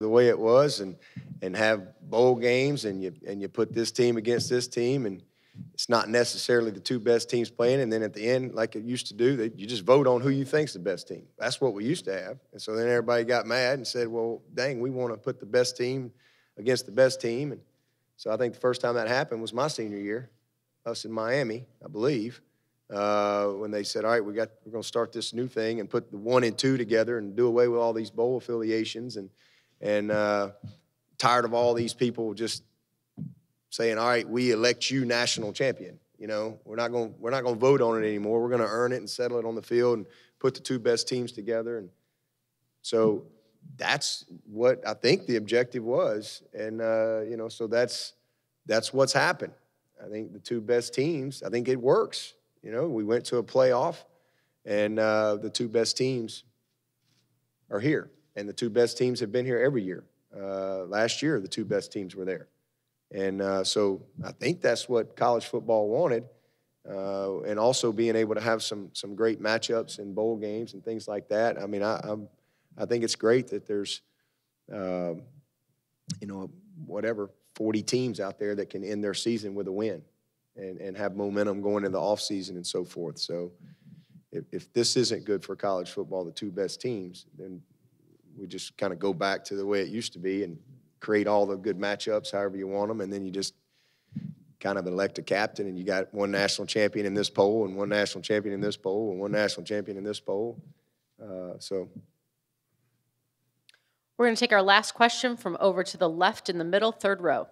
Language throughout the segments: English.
the way it was and have bowl games and you put this team against this team and it's not necessarily the two best teams playing, and then at the end, like it used to do, you just vote on who you think's the best team. That's what we used to have. And so then everybody got mad and said, well, dang, we want to put the best team against the best team. And so I think the first time that happened was my senior year, us in Miami, I believe, when they said, all right, we're going to start this new thing and put the 1 and 2 together and do away with all these bowl affiliations and tired of all these people just saying, all right, we elect you national champion. You know, we're not going to vote on it anymore. We're going to earn it and settle it on the field and put the two best teams together. And so that's what I think the objective was. And, you know, so that's what's happened. I think the two best teams, I think it works. You know, we went to a playoff, and the two best teams are here. And the two best teams have been here every year. Last year, the two best teams were there. And so I think that's what college football wanted, and also being able to have some great matchups in bowl games and things like that. I mean, I think it's great that there's, you know, whatever, 40 teams out there that can end their season with a win and have momentum going into the offseason and so forth. So if this isn't good for college football, the two best teams, then we just kind of go back to the way it used to be and create all the good matchups however you want them, and then you just kind of elect a captain, and you got one national champion in this poll and one national champion in this poll and one national champion in this poll. So we're going to take our last question from over to the left in the middle, third row.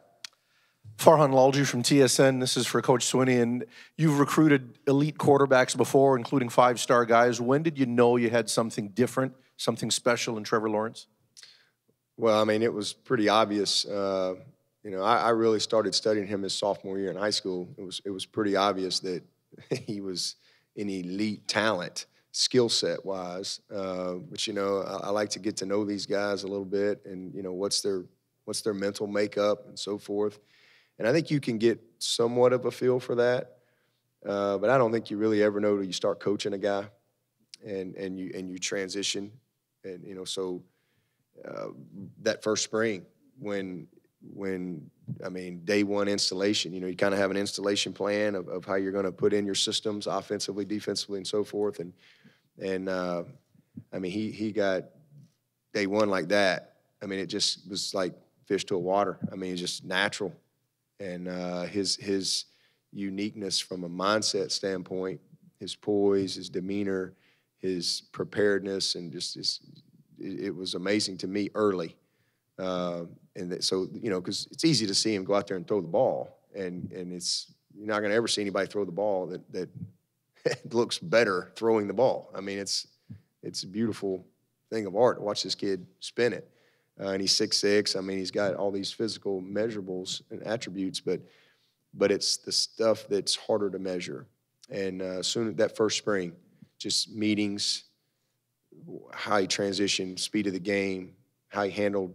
Farhan Lalji from TSN. This is for Coach Swinney, and you've recruited elite quarterbacks before, including 5-star guys. When did you know you had something different, something special in Trevor Lawrence? Well, I mean, it was pretty obvious. You know, I really started studying him his sophomore year in high school. It was pretty obvious that he was an elite talent, skill set wise. But you know, I like to get to know these guys a little bit, and you know, what's their mental makeup and so forth. And I think you can get somewhat of a feel for that, but I don't think you really ever know till you start coaching a guy, and you transition, and you know, so. That first spring when I mean, day one installation, you know, you kind of have an installation plan of how you're going to put in your systems offensively, defensively, and so forth. And I mean, he got day one like that. I mean, it just was like fish to a water. I mean, it's just natural. And his uniqueness from a mindset standpoint, his poise, his demeanor, his preparedness, and just it was amazing to me early. So, you know, because it's easy to see him go out there and throw the ball, and it's you're not going to ever see anybody throw the ball that looks better throwing the ball. I mean, it's a beautiful thing of art to watch this kid spin it. And he's 6'6". I mean, he's got all these physical measurables and attributes, but it's the stuff that's harder to measure. And soon that first spring, just meetings, how he transitioned, speed of the game, how he handled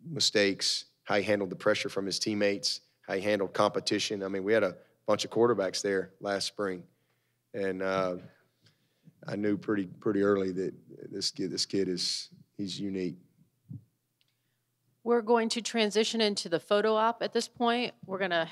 mistakes, how he handled the pressure from his teammates, how he handled competition. I mean, we had a bunch of quarterbacks there last spring, and I knew pretty early that this kid he's unique. We're going to transition into the photo op at this point. We're going to